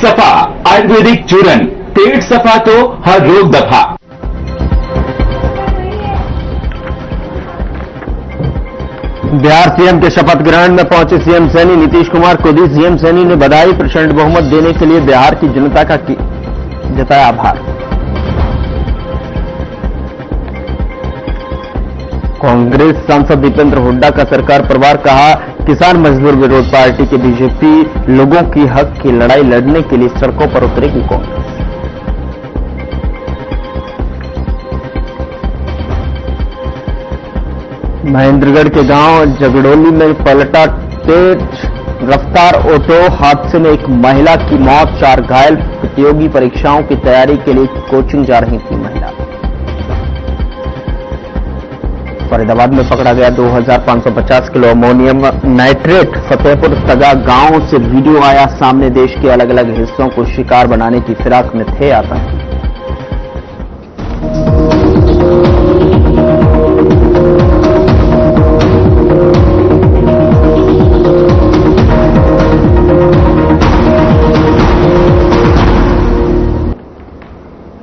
सफा आयुर्वेदिक चूरन, पेट सफा तो हर रोग दफा। बिहार सीएम के शपथ ग्रहण में पहुंचे सीएम सैनी नीतीश कुमार को दी सीएम सैनी ने बधाई। प्रचंड बहुमत देने के लिए बिहार की जनता का जताया आभार। कांग्रेस सांसद दीपेंद्र हुड्डा का सरकार प्रवार, कहा किसान मजदूर विरोध पार्टी के बीजेपी लोगों की हक की लड़ाई लड़ने के लिए सड़कों पर उतरेगी कांग्रेस। महेंद्रगढ़ के गांव जगड़ोली में पलटा तेज रफ्तार ऑटो, हादसे में एक महिला की मौत, 4 घायल। प्रतियोगी परीक्षाओं की तैयारी के लिए कोचिंग जा रही थी महिला। फरीदाबाद में पकड़ा गया 2550 किलो अमोनियम नाइट्रेट। फतेहपुर सगा गांव से वीडियो आया सामने, देश के अलग अलग हिस्सों को शिकार बनाने की फिराक में थे आतंकी।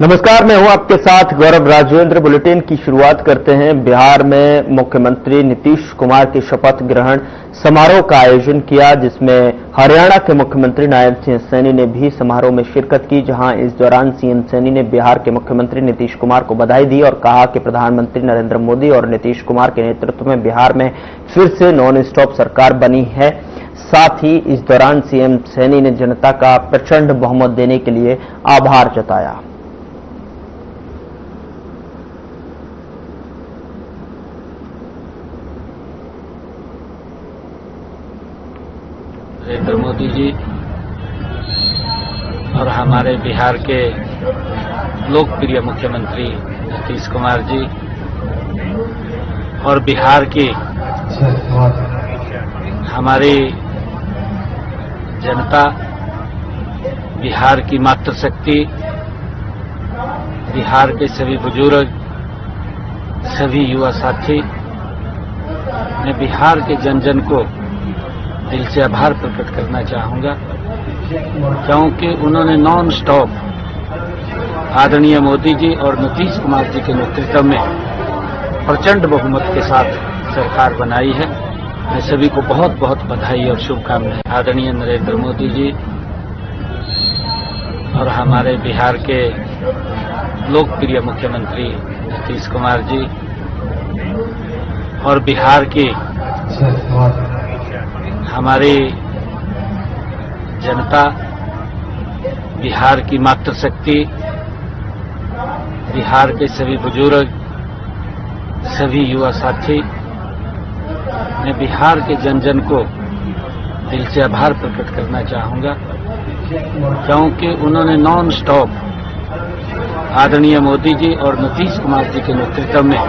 नमस्कार, मैं हूं आपके साथ गौरव राजेंद्र। बुलेटिन की शुरुआत करते हैं। बिहार में मुख्यमंत्री नीतीश कुमार के शपथ ग्रहण समारोह का आयोजन किया, जिसमें हरियाणा के मुख्यमंत्री नायब सिंह सैनी ने भी समारोह में शिरकत की। जहां इस दौरान सीएम सैनी ने बिहार के मुख्यमंत्री नीतीश कुमार को बधाई दी और कहा कि प्रधानमंत्री नरेंद्र मोदी और नीतीश कुमार के नेतृत्व में बिहार में फिर से नॉन स्टॉप सरकार बनी है। साथ ही इस दौरान सीएम सैनी ने जनता का प्रचंड बहुमत देने के लिए आभार जताया। नरेंद्र मोदी जी और हमारे बिहार के लोकप्रिय मुख्यमंत्री नीतीश कुमार जी और बिहार की हमारी जनता, बिहार की मातृशक्ति, बिहार के सभी बुजुर्ग, सभी युवा साथी, मैं बिहार के जन जन को दिल से आभार प्रकट करना चाहूंगा, क्योंकि उन्होंने नॉन स्टॉप आदरणीय मोदी जी और नीतीश कुमार जी के नेतृत्व में प्रचंड बहुमत के साथ सरकार बनाई है। मैं सभी को बहुत बहुत बधाई और शुभकामनाएं। आदरणीय नरेंद्र मोदी जी और हमारे बिहार के लोकप्रिय मुख्यमंत्री नीतीश कुमार जी और बिहार की हमारी जनता, बिहार की मातृशक्ति, बिहार के सभी बुजुर्ग, सभी युवा साथी, मैं बिहार के जन जन को दिल से आभार प्रकट करना चाहूंगा, क्योंकि उन्होंने नॉन स्टॉप आदरणीय मोदी जी और नीतीश कुमार जी के नेतृत्व में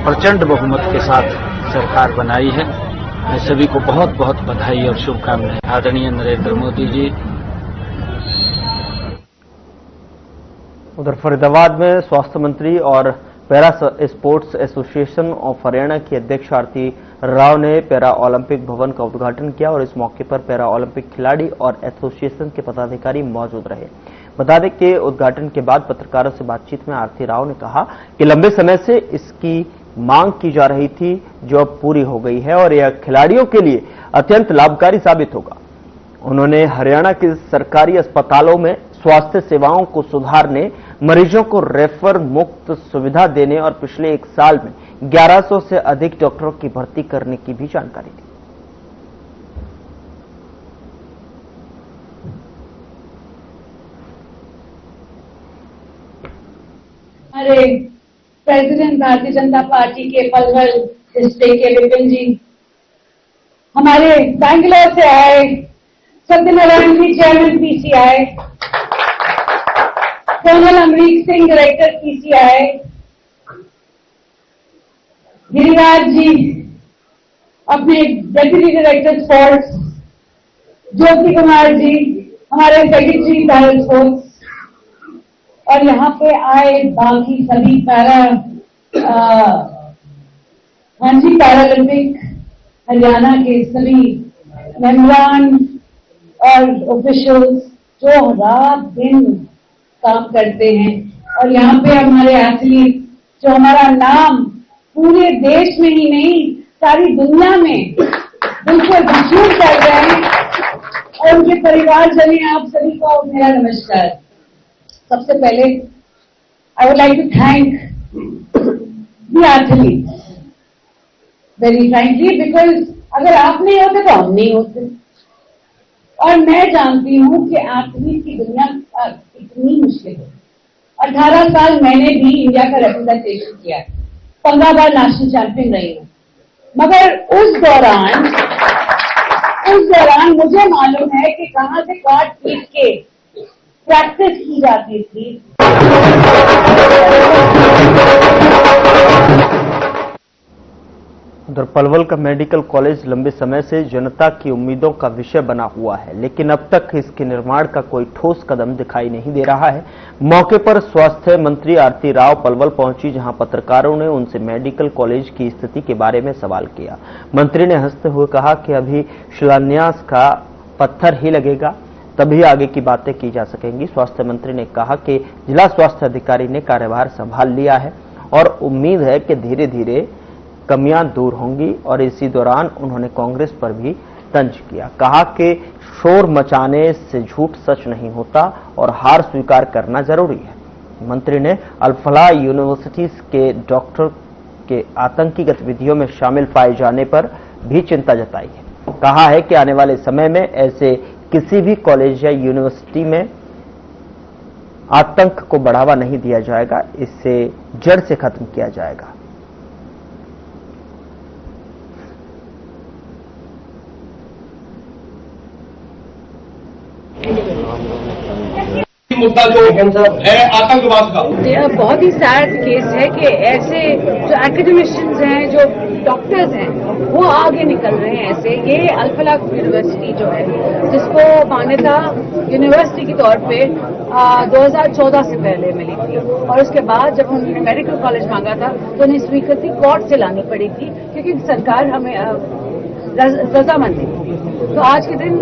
प्रचंड बहुमत के साथ सरकार बनाई है। मैं सभी को बहुत बहुत बधाई और शुभकामनाएं। आदरणीय नरेंद्र मोदी जी। उधर फरीदाबाद में स्वास्थ्य मंत्री और para sports association of Haryana की अध्यक्ष आरती राव ने पैरा ओलंपिक भवन का उद्घाटन किया और इस मौके पर पैरा ओलंपिक खिलाड़ी और एसोसिएशन के पदाधिकारी मौजूद रहे। बता दें कि उद्घाटन के बाद पत्रकारों से बातचीत में आरती राव ने कहा कि लंबे समय से इसकी मांग की जा रही थी, जो अब पूरी हो गई है और यह खिलाड़ियों के लिए अत्यंत लाभकारी साबित होगा। उन्होंने हरियाणा के सरकारी अस्पतालों में स्वास्थ्य सेवाओं को सुधारने, मरीजों को रेफर मुक्त सुविधा देने और पिछले 1 साल में 1100 से अधिक डॉक्टरों की भर्ती करने की भी जानकारी दी। हमारे प्रेसिडेंट भारतीय जनता पार्टी के पलवल डिस्ट्रिक्ट के विपिन जी, हमारे बैंगलोर से आए Satyanarayan ji chairman PCI, colonel Amrik Singh director PCI, Giriraj ji अपने deputy director sports, Jyoti Kumar ji हमारे सेक्रेटरी पैरा स्पोर्ट्स, और यहाँ पे आए बाकी सभी पैरालंपिक हरियाणा के सभी मेंबरान और ऑफिशियल्स, जो रात दिन काम करते हैं। और यहाँ पे हमारे एथलीट जो हमारा नाम पूरे देश में ही नहीं सारी दुनिया में बिल्कुल मशहूर कर रहे हैं, और उनके परिवारजन आप सभी को मेरा नमस्कार। सबसे पहले I would like to thank the athletes very frankly, because अगर आप नहीं होते तो हम नहीं होते। और मैं जानती हूं कि एथलीट की दुनिया इतनी मुश्किल है। 18 साल मैंने भी इंडिया का रिप्रेजेंटेशन किया, 15 बार नेशनल चैंपियन रही हूं, मगर उस दौरान मुझे मालूम है कि कहां से कार्ड पीट के प्रैक्टिस की जाती थी। उधर पलवल का मेडिकल कॉलेज लंबे समय से जनता की उम्मीदों का विषय बना हुआ है, लेकिन अब तक इसके निर्माण का कोई ठोस कदम दिखाई नहीं दे रहा है। मौके पर स्वास्थ्य मंत्री आरती राव पलवल पहुंची, जहां पत्रकारों ने उनसे मेडिकल कॉलेज की स्थिति के बारे में सवाल किया। मंत्री ने हंसते हुए कहा कि अभी शिलान्यास का पत्थर ही लगेगा, तभी आगे की बातें की जा सकेंगी। स्वास्थ्य मंत्री ने कहा कि जिला स्वास्थ्य अधिकारी ने कार्यभार संभाल लिया है और उम्मीद है कि धीरे धीरे कमियां दूर होंगी। और इसी दौरान उन्होंने कांग्रेस पर भी तंज किया, कहा कि शोर मचाने से झूठ सच नहीं होता और हार स्वीकार करना जरूरी है। मंत्री ने अल-फलाह यूनिवर्सिटी के डॉक्टर के आतंकी गतिविधियों में शामिल पाए जाने पर भी चिंता जताई है। कहा है कि आने वाले समय में ऐसे किसी भी कॉलेज या यूनिवर्सिटी में आतंक को बढ़ावा नहीं दिया जाएगा, इससे जड़ से खत्म किया जाएगा। मुद्दा जो है आतंकवाद का, यह बहुत ही सैड केस है कि ऐसे जो एकेडमिशियंस हैं, जो डॉक्टर्स हैं, वो आगे निकल रहे हैं ऐसे। ये अल-फलाह यूनिवर्सिटी जो है, जिसको मान्यता यूनिवर्सिटी के तौर पे 2014 से पहले मिली थी, और उसके बाद जब उन्होंने मेडिकल कॉलेज मांगा था तो उन्हें स्वीकृति कोर्ट से लानी पड़ी थी, क्योंकि सरकार हमें रजामंदी थी। तो आज के दिन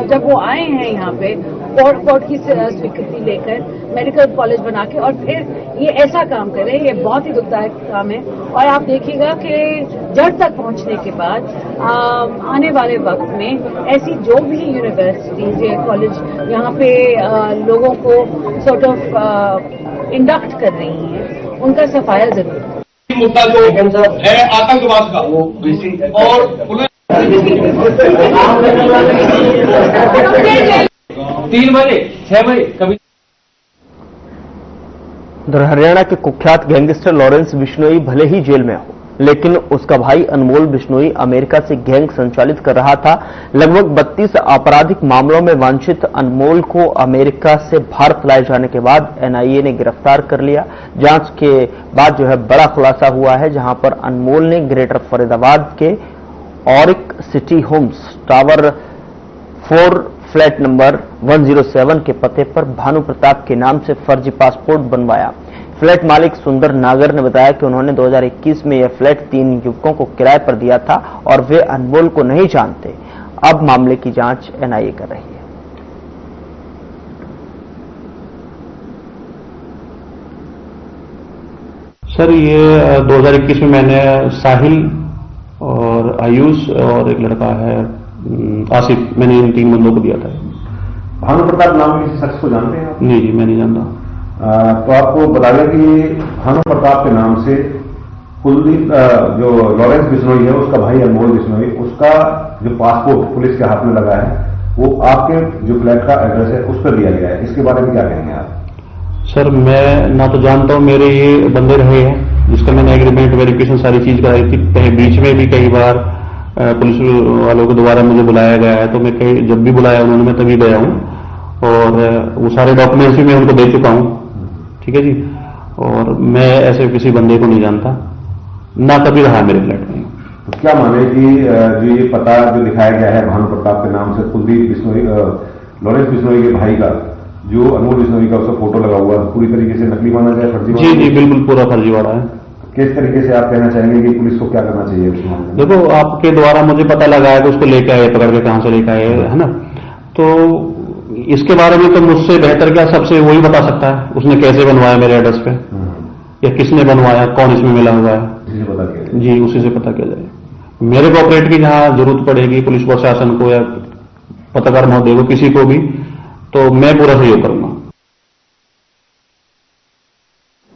जब वो आए हैं यहाँ पे कोर्ट की स्वीकृति लेकर मेडिकल कॉलेज बना के, और फिर ये ऐसा काम करें, ये बहुत ही दुखदायक काम है। और आप देखिएगा कि जड़ तक पहुंचने के बाद आने वाले वक्त में ऐसी जो भी यूनिवर्सिटीज या कॉलेज यहाँ पे लोगों को सॉर्ट ऑफ इंडक्ट कर रही हैं, उनका सफाया जरूर। मुद्दा जो है आतंकवाद का, और पुलिस 3 बजे 6 बजे कभी। उधर हरियाणा के कुख्यात गैंगस्टर लॉरेंस बिश्नोई भले ही जेल में हो, लेकिन उसका भाई अनमोल बिश्नोई अमेरिका से गैंग संचालित कर रहा था। लगभग 32 आपराधिक मामलों में वांछित अनमोल को अमेरिका से भारत लाए जाने के बाद एनआईए ने गिरफ्तार कर लिया। जांच के बाद जो है बड़ा खुलासा हुआ है, जहां पर अनमोल ने ग्रेटर फरीदाबाद के Auric city homes tower 4 flat number 107 के पते पर भानु प्रताप के नाम से फर्जी पासपोर्ट बनवाया। फ्लैट मालिक सुंदर नागर ने बताया कि उन्होंने 2021 में यह फ्लैट 3 युवकों को किराए पर दिया था और वे अनमोल को नहीं जानते। अब मामले की जांच एनआईए कर रही है। सर, ये 2021 में मैंने साहिल और आयुष और एक लड़का है आसिफ, मैंने इन 3 बंदों को दिया था। भानु प्रताप नाम के किसी शख्स को जानते हैं आप? नहीं जी, मैं नहीं जानता। तो आपको बता दें कि भानु प्रताप के नाम से कुलदीप जो लॉरेंस बिश्नोई है, उसका भाई अनमोल बिश्नोई, उसका जो पासपोर्ट पुलिस के हाथ में लगा है, वो आपके जो फ्लैट का एड्रेस है उस पर दिया गया है। इसके बारे में क्या कहेंगे आप? सर, मैं ना तो जानता हूं, मेरे ये बंदे रहे हैं जिसका मैंने एग्रीमेंट वेरिफिकेशन सारी चीज कराई थी। कहीं बीच में भी कई बार पुलिस वालों को दोबारा मुझे बुलाया गया है, तो मैं कहीं जब भी बुलाया उन्होंने मैं तभी गया हूं, और वो सारे डॉक्यूमेंट्स भी मैं उनको दे चुका हूं। ठीक है जी, और मैं ऐसे किसी बंदे को नहीं जानता, ना कभी रहा मेरे फ्लैट में। तो क्या माने कि जो ये पता जो दिखाया गया है भानु प्रताप के नाम से कुलदीप बिश्नोई, लॉरेंस बिश्नोई के भाई का, जो अनमोल बिश्नोई का उसका फोटो लगा हुआ, पूरी तरीके से नकली माना जाए, फर्जी? जी जी, बिल्कुल पूरा फर्जीवाड़ा है। किस तरीके से आप कहना चाहेंगे कि पुलिस को क्या करना चाहिए इस मामले में? देखो, आपके द्वारा मुझे पता लगा है कि उसको लेके आए, पकड़ के कहां से लेके आए, है ना। तो इसके बारे में तो मुझसे बेहतर क्या सबसे वही बता सकता है, उसने कैसे बनवाया मेरे एड्रेस पे या किसने बनवाया, कौन इसमें मिला हुआ है, जी उसी से पता किया जाए। मेरे कोऑपरेट की जहां जरूरत पड़ेगी पुलिस प्रशासन को या पत्रकार महोदय को, किसी को भी, तो मैं पूरा सहयोग करूंगा।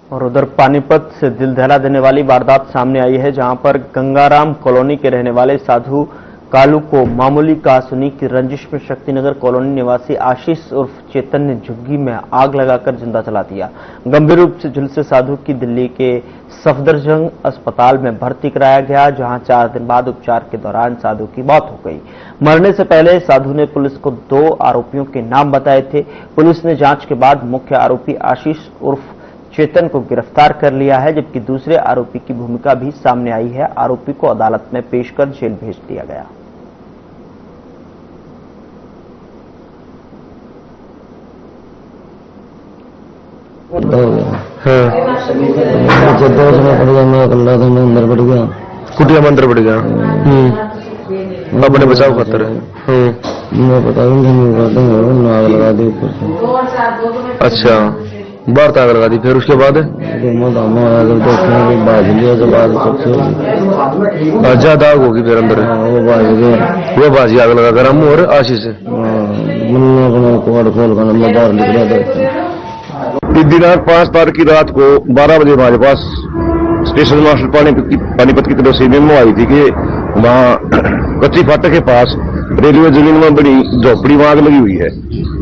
और उधर पानीपत से दिल दहला देने वाली वारदात सामने आई है, जहां पर गंगाराम कॉलोनी के रहने वाले साधु कालू को मामूली कहासुनी की रंजिश में शक्तिनगर कॉलोनी निवासी आशीष उर्फ चेतन ने झुग्गी में आग लगाकर जिंदा जला दिया। गंभीर रूप से झुलसे साधु की दिल्ली के सफदरजंग अस्पताल में भर्ती कराया गया, जहां 4 दिन बाद उपचार के दौरान साधु की मौत हो गई। मरने से पहले साधु ने पुलिस को 2 आरोपियों के नाम बताए थे। पुलिस ने जांच के बाद मुख्य आरोपी आशीष उर्फ चेतन को गिरफ्तार कर लिया है, जबकि दूसरे आरोपी की भूमिका भी सामने आई है। आरोपी को अदालत में पेश कर जेल भेज दिया गया। अंदर बढ़ गया, कुटिया में अंदर बढ़ गया, अपने बचाव खातर मैं पता नहीं, आग लगा दी ऊपर से। अच्छा, बाहर आग लगा दी, फिर उसके बाद बाज लिया, तो बाद सबसे ज्यादा आग होगी, फिर अंदर वो बाज गया, वो बाजी आग लगा कर हम और आशीष से कोड खोल कर मैं बाहर निकला था। दिनांक 5 तारीख की रात को 12 बजे हमारे पास स्टेशन मास्टर पानीपत की तरफ से मेमो आई थी कि वहाँ कच्ची फाटक के पास रेलवे जमीन में बड़ी झोपड़ी में आग लगी हुई है।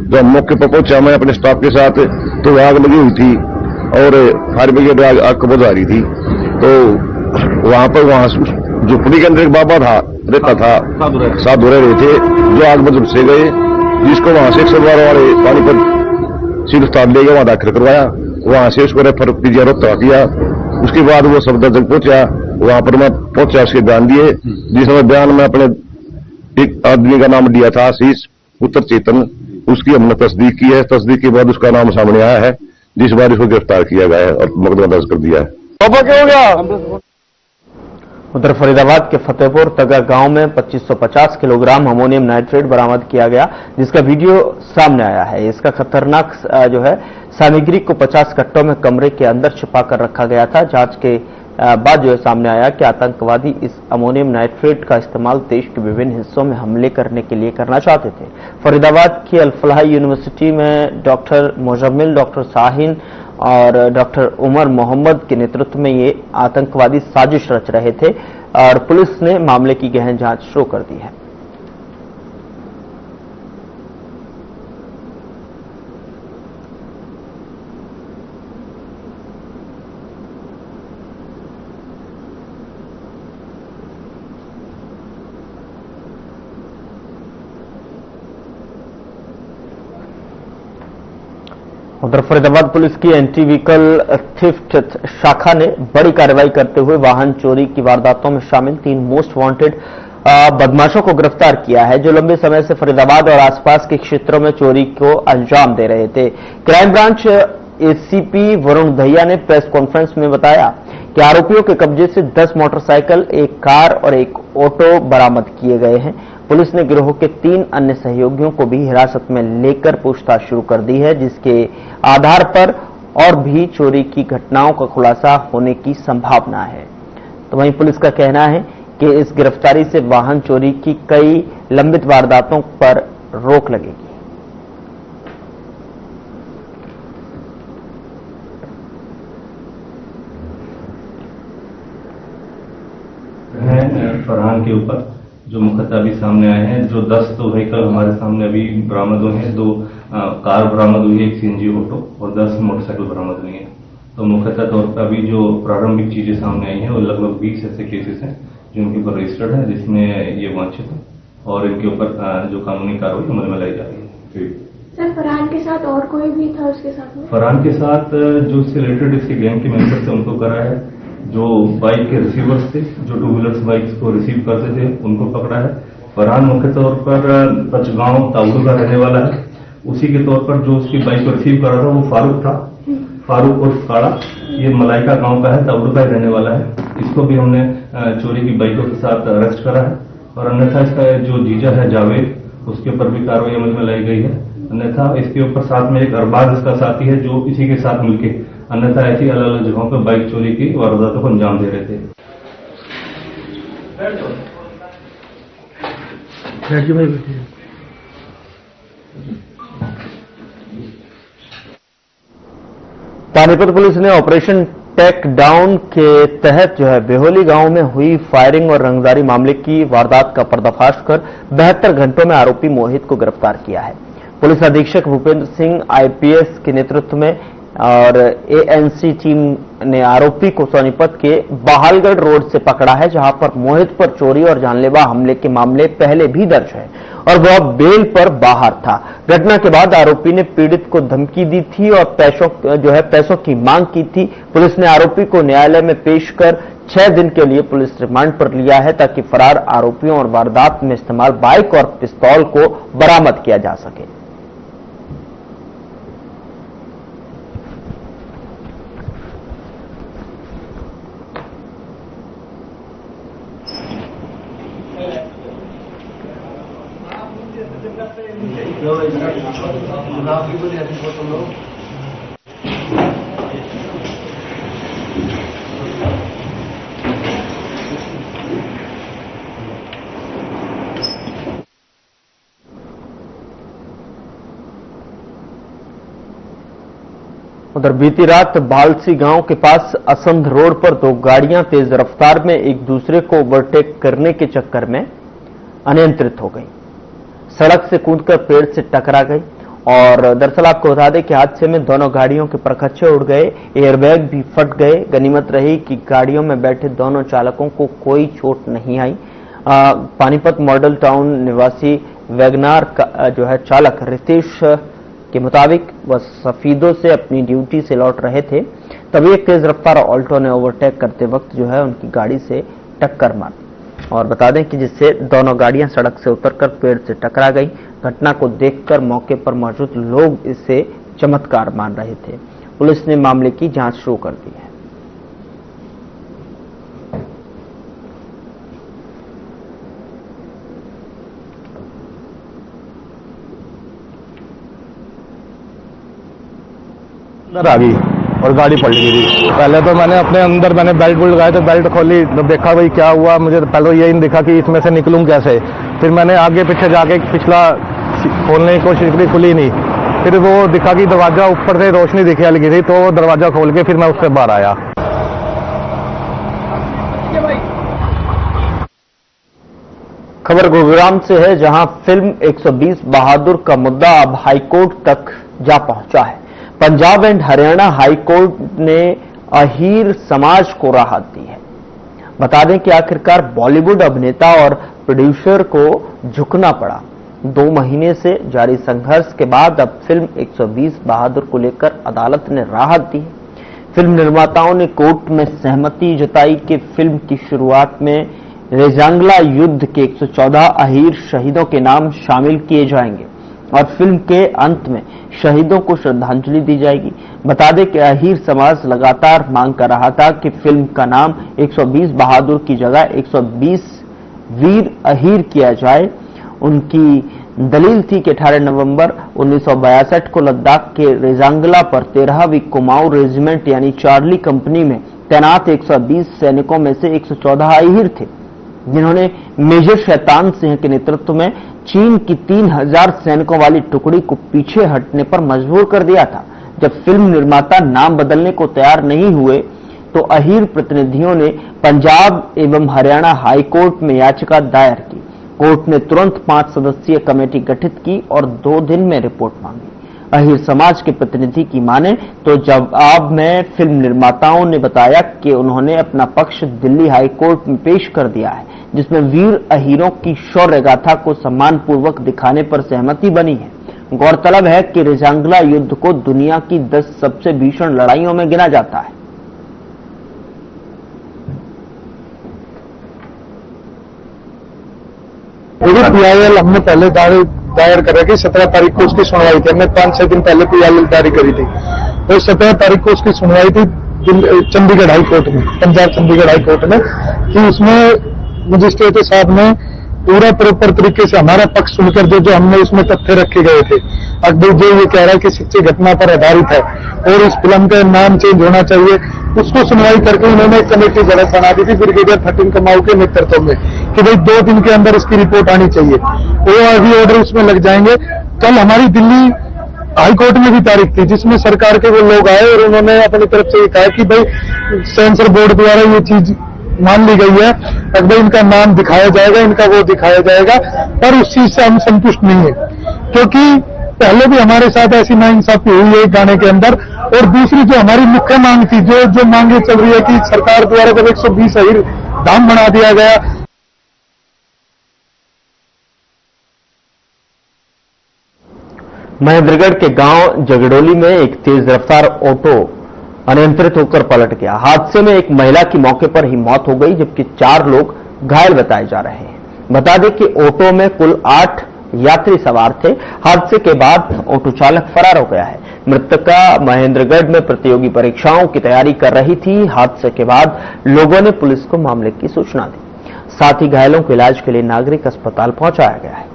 जब मौके पर पहुंचा मैं अपने स्टाफ के साथ, तो आग लगी हुई थी और फायर ब्रिगेड आग को बुझा रही थी। तो वहां झोपड़ी के अंदर एक बाबा था, रहता था, साधु रह रहे थे, जो आग में झुलसे गए, जिसको वहां से 112 वाले पानीपत सिविल अस्पताल ले गया, वहां दाखिल करवाया, वहां से उसको रेफर किया, रोकता किया। उसके बाद वो सफदरजंग पहुंचा, वहां पर मैं पहुंचा, उसके बयान दिए, जिसमें बयान में अपने एक आदमी का नाम दिया था आशीष पुत्र चेतन, उसकी हमने तस्दीक की है। तस्दीक के बाद उसका नाम सामने आया है, जिस बार इसको गिरफ्तार किया गया है और मुकदमा दर्ज कर दिया है। पापा क्या हो गया? उधर फरीदाबाद के फतेहपुर तगा गांव में 2550 किलोग्राम अमोनियम नाइट्रेट बरामद किया गया, जिसका वीडियो सामने आया है। इसका खतरनाक जो है सामग्री को 50 कट्टों में कमरे के अंदर छिपा कर रखा गया था। जांच के बाद जो है सामने आया कि आतंकवादी इस अमोनियम नाइट्रेट का इस्तेमाल देश के विभिन्न हिस्सों में हमले करने के लिए करना चाहते थे। फरीदाबाद की अल-फलाह यूनिवर्सिटी में डॉक्टर मुजम्मिल, डॉक्टर शाहीन और डॉक्टर उमर मोहम्मद के नेतृत्व में ये आतंकवादी साजिश रच रहे थे और पुलिस ने मामले की गहन जांच शुरू कर दी है। उधर फरीदाबाद पुलिस की एंटी व्हीकल थेफ्ट शाखा ने बड़ी कार्रवाई करते हुए वाहन चोरी की वारदातों में शामिल 3 मोस्ट वांटेड बदमाशों को गिरफ्तार किया है, जो लंबे समय से फरीदाबाद और आसपास के क्षेत्रों में चोरी को अंजाम दे रहे थे। Crime branch ACP Varun Dahiya ने प्रेस कॉन्फ्रेंस में बताया कि आरोपियों के कब्जे से 10 मोटरसाइकिल, 1 कार और 1 ऑटो बरामद किए गए हैं। पुलिस ने गिरोह के 3 अन्य सहयोगियों को भी हिरासत में लेकर पूछताछ शुरू कर दी है, जिसके आधार पर और भी चोरी की घटनाओं का खुलासा होने की संभावना है। तो वहीं पुलिस का कहना है कि इस गिरफ्तारी से वाहन चोरी की कई लंबित वारदातों पर रोक लगेगी। फरहान के ऊपर जो मुकदमा अभी सामने आए हैं, जो 10 तो व्हीकल हमारे सामने अभी बरामद हुए हैं, 2 कार बरामद हुई है, 1 सीएनजी ऑटो और 10 मोटरसाइकिल बरामद हुई है। तो मुकदमा तौर पर अभी जो प्रारंभिक चीजें सामने आई हैं वो लगभग 20 ऐसे केसेस हैं जिनके ऊपर रजिस्टर्ड है, जिसमें ये वांछित है और इनके ऊपर जो कानूनी कार्रवाई अमल में लाई जा रही है। सर, फरहान के साथ और कोई भी था उसके साथ में? फरहान के साथ जो इससे रिलेटेड इसके गैंग के मेंबर थे उनको करा है, जो बाइक के रिसीवर्स थे, जो 2 व्हीलर्स बाइक्स को रिसीव करते थे उनको पकड़ा है। फरहान मुख्य तौर पर पचगांव ताउडू का रहने वाला है। उसी के तौर पर जो उसकी बाइक को रिसीव कर रहा था वो फारूक था, फारूक उर्फ काड़ा, ये मलाइका गांव का है, ताउडू का रहने वाला है। इसको भी हमने चोरी की बाइकों के साथ अरेस्ट करा है और अन्यथा इसका जो जीजा है जावेद, उसके ऊपर भी कार्रवाई अमल में लाई गई है अन्यथा इसके ऊपर साथ में एक अरबाज इसका साथी है जो इसी के साथ मिलके अन्यथा ऐसी अलग अलग जगहों पर बाइक चोरी की वारदातों को अंजाम दे रहे थे। पानीपत पुलिस ने ऑपरेशन टेक डाउन के तहत बेहोली गांव में हुई फायरिंग और रंगदारी मामले की वारदात का पर्दाफाश कर 72 घंटों में आरोपी मोहित को गिरफ्तार किया है। पुलिस अधीक्षक भूपेंद्र सिंह आईपीएस के नेतृत्व में और एएनसी टीम ने आरोपी को सोनीपत के बहालगढ़ रोड से पकड़ा है, जहां पर मोहित पर चोरी और जानलेवा हमले के मामले पहले भी दर्ज है और वह बेल पर बाहर था। घटना के बाद आरोपी ने पीड़ित को धमकी दी थी और पैसों की मांग की थी। पुलिस ने आरोपी को न्यायालय में पेश कर 6 दिन के लिए पुलिस रिमांड पर लिया है ताकि फरार आरोपियों और वारदात में इस्तेमाल बाइक और पिस्तौल को बरामद किया जा सके। उधर बीती रात बालसी गांव के पास असंध रोड पर 2 गाड़ियां तेज रफ्तार में एक दूसरे को ओवरटेक करने के चक्कर में अनियंत्रित हो गई, सड़क से कूदकर पेड़ से टकरा गई। और दरअसल आपको बता दें कि हादसे में दोनों गाड़ियों के परखच्चे उड़ गए, एयरबैग भी फट गए। गनीमत रही कि गाड़ियों में बैठे दोनों चालकों को कोई चोट नहीं आई। पानीपत मॉडल टाउन निवासी वैगनार का चालक रितेश के मुताबिक वह सफीदों से अपनी ड्यूटी से लौट रहे थे, तभी एक तेज रफ्तार ऑल्टो ने ओवरटेक करते वक्त उनकी गाड़ी से टक्कर मार दी और बता दें कि जिससे दोनों गाड़ियां सड़क से उतरकर पेड़ से टकरा गई। घटना को देखकर मौके पर मौजूद लोग इसे चमत्कार मान रहे थे। पुलिस ने मामले की जांच शुरू कर दी है। अंदर आ गई और गाड़ी पलट गई थी। पहले तो मैंने बेल्ट लगाया तो बेल्ट खोली तो देखा भाई क्या हुआ, मुझे पहले यही नहीं दिखा कि इसमें से निकलूं कैसे। फिर मैंने आगे पीछे जाके पिछला खोलने की कोशिश की, खुली नहीं। फिर वो दिखा कि दरवाजा ऊपर से रोशनी दिखने लगी थी तो दरवाजा खोल के फिर मैं उससे बाहर आया। खबर गुरुग्राम से है, जहां फिल्म 120 बहादुर का मुद्दा अब हाईकोर्ट तक जा पहुंचा है। पंजाब एंड हरियाणा हाईकोर्ट ने अहीर समाज को राहत दी है। बता दें कि आखिरकार बॉलीवुड अभिनेता और प्रोड्यूसर को झुकना पड़ा। 2 महीने से जारी संघर्ष के बाद अब फिल्म 120 बहादुर को लेकर अदालत ने राहत दी है। फिल्म निर्माताओं ने कोर्ट में सहमति जताई कि फिल्म की शुरुआत में रेजांगला युद्ध के 114 अहीर शहीदों के नाम शामिल किए जाएंगे और फिल्म के अंत में शहीदों को श्रद्धांजलि दी जाएगी। बता दें कि अहीर समाज लगातार मांग कर रहा था कि फिल्म का नाम 120 बहादुर की जगह 120 वीर अहीर किया जाए। उनकी दलील थी कि 18 नवंबर 1962 को लद्दाख के रेजांगला पर 13वीं कुमाऊं रेजिमेंट यानी चार्ली कंपनी में तैनात 120 सैनिकों में से 114 अहीर थे, जिन्होंने मेजर शैतान सिंह के नेतृत्व में चीन की 3000 सैनिकों वाली टुकड़ी को पीछे हटने पर मजबूर कर दिया था। जब फिल्म निर्माता नाम बदलने को तैयार नहीं हुए तो अहीर प्रतिनिधियों ने पंजाब एवं हरियाणा हाईकोर्ट में याचिका दायर की। कोर्ट ने तुरंत 5 सदस्यीय कमेटी गठित की और 2 दिन में रिपोर्ट मांगी। अहीर समाज के प्रतिनिधि की माने तो जवाब में फिल्म निर्माताओं ने बताया कि उन्होंने अपना पक्ष दिल्ली हाईकोर्ट में पेश कर दिया है, जिसमें वीर अहीरों की शौर्य गाथा को सम्मानपूर्वक दिखाने पर सहमति बनी है। गौरतलब है कि रेजांगला युद्ध को दुनिया की 10 सबसे भीषण लड़ाइयों में गिना जाता है। पीआईएल हमने पहले दायर करा कि 17 तारीख को उसकी सुनवाई थी। हमने 5-6 दिन पहले पीआईएल जारी करी थी तो 17 तारीख को उसकी सुनवाई थी चंडीगढ़ हाई कोर्ट में, पंजाब चंडीगढ़ हाई कोर्ट में, कि उसमें मजिस्ट्रेट साहब ने पूरा प्रॉपर तरीके से हमारा पक्ष सुनकर जो हमने उसमें तथ्य रखे गए थे, अकबर जो ये कह रहा है कि सच्ची घटना पर आधारित है और इस फिल्म का नाम चेंज होना चाहिए, उसको सुनवाई करके उन्होंने एक कमेटी बना दी थी ब्रिगेडियर फटिंग कमाऊ के नेतृत्व में कि भाई 2 दिन के अंदर इसकी रिपोर्ट आनी चाहिए। वो अभी ऑर्डर उसमें लग जाएंगे। कल हमारी दिल्ली हाईकोर्ट में भी तारीख थी जिसमें सरकार के वो लोग आए और उन्होंने अपनी तरफ से कहा कि भाई सेंसर बोर्ड द्वारा ये चीज मान ली गई है, अगर इनका नाम दिखाया जाएगा, इनका वो दिखाया जाएगा, पर उस चीज से हम संतुष्ट नहीं है क्योंकि पहले भी हमारे साथ ऐसी नाइंसाफी हुई है एक गाने के अंदर। और दूसरी जो हमारी मुख्य मांग थी, जो मांगे चल रही है कि सरकार द्वारा जब 120 अहीर धाम बना दिया गया, महेंद्रगढ़ के गांव जगडोली में एक तेज रफ्तार ऑटो अनियंत्रित होकर पलट गया। हादसे में एक महिला की मौके पर ही मौत हो गई जबकि 4 लोग घायल बताए जा रहे हैं। बता दें कि ऑटो में कुल 8 यात्री सवार थे। हादसे के बाद ऑटो चालक फरार हो गया है। मृतका महेंद्रगढ़ में प्रतियोगी परीक्षाओं की तैयारी कर रही थी। हादसे के बाद लोगों ने पुलिस को मामले की सूचना दी। साथ ही घायलों को इलाज के लिए नागरिक अस्पताल पहुंचाया गया है।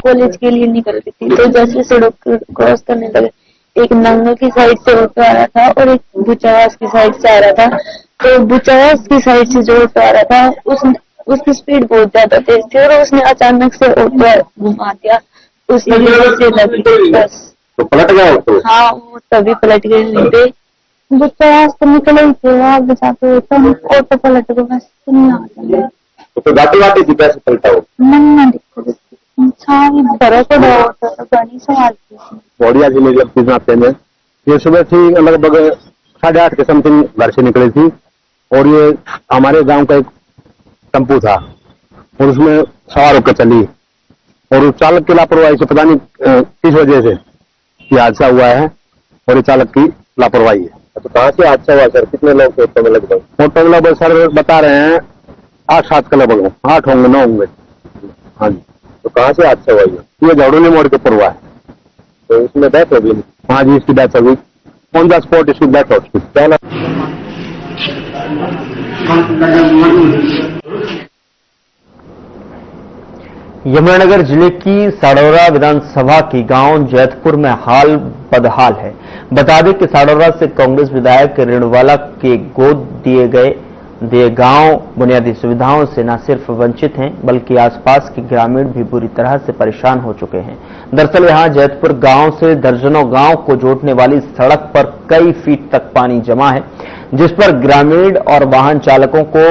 कॉलेज के लिए निकल रही थी तो जैसे सड़क क्रॉस करने लगे, एक नंगा की साइड से ऑटो आ रहा था और एक बुचावास की साइड से आ रहा था। तो बुचावास की साइड से जो ऑटो आ रहा था उसकी स्पीड बहुत ज्यादा तेज थी और उसने अचानक से ऑटो घुमा दिया, उसी से लगी बस। तो पलट गया ऑटो? हाँ, वो तभी पलट गए। नहीं पे बुचावास तो निकले ही थे, वहां बचा के ऑटो पलट गया बस। नहीं आ तो गाती थी, कैसे पलटा हो? बढ़िया जी मेरी अपनी नाते में ये सुबह थी लगभग 8:30 के समथिंग घर से निकली थी और ये हमारे गांव का एक टेम्पू था और उसमें सवार होकर चली और उस चालक की लापरवाही से पता नहीं किस वजह से ये हादसा हुआ है और ये चालक की लापरवाही है। तो कहाँ से हादसा हुआ सर? कितने लोग थे ऑटो में लगभग? ऑटो में लगभग सर बता रहे हैं 8-7 के लगभग, 8 होंगे 9 होंगे। हाँ जी। तो कहाँ से हादसा हुआ ये झड़ोली मोड़ के ऊपर हुआ है। तो इसमें डेथ हो गई? हाँ जी, इसकी डेथ हो गई ऑन द स्पॉट, इसकी डेथ हो गई। यमुनानगर जिले की साडौरा विधानसभा की गांव जैतपुर में हाल बदहाल है। बता दें कि साडौरा से कांग्रेस विधायक रेणुवाला के गोद दिए गांव बुनियादी सुविधाओं से न सिर्फ वंचित हैं बल्कि आसपास के ग्रामीण भी बुरी तरह से परेशान हो चुके हैं। दरअसल यहां जैतपुर गांव से दर्जनों गांव को जोड़ने वाली सड़क पर कई फीट तक पानी जमा है, जिस पर ग्रामीण और वाहन चालकों को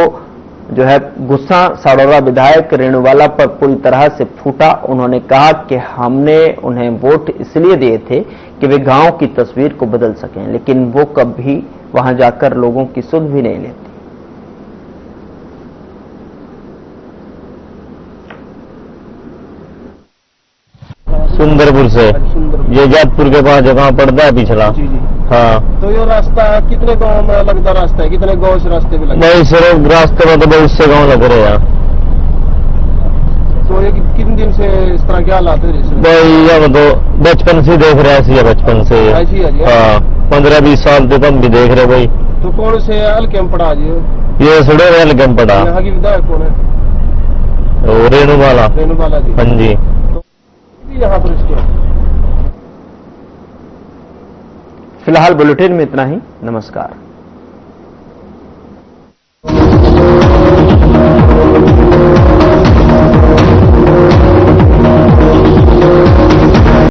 जो है गुस्सा साडौरा विधायक रेणुवाला पर पूरी तरह से फूटा। उन्होंने कहा कि हमने उन्हें वोट इसलिए दिए थे कि वे गांव की तस्वीर को बदल सकें, लेकिन वो कभी वहां जाकर लोगों की सुध भी नहीं लेते। सुंदरपुर से ये जैतपुर के पास जगह पड़ता है पिछला। हाँ, तो ये रास्ता कितने गांव में लगता रास्ता है? कितने गांव इस रास्ते में लगता है? नहीं सर, रास्ते में तो बहुत से गाँव लग रहे हैं। तो ये कितने दिन से इस तरह के हालात है? भाई अब तो बचपन से देख रहे हैं, बचपन से। हाँ, 15-20 साल से हम भी देख रहे भाई। तो कौन से हल्के में पड़ा जी? ये सड़े हल्के में पड़ा। यहाँ की विधायक कौन है? रेणुवाला जी। हाँ जी। यहाँ पर इसके फिलहाल बुलेटिन में इतना ही। नमस्कार।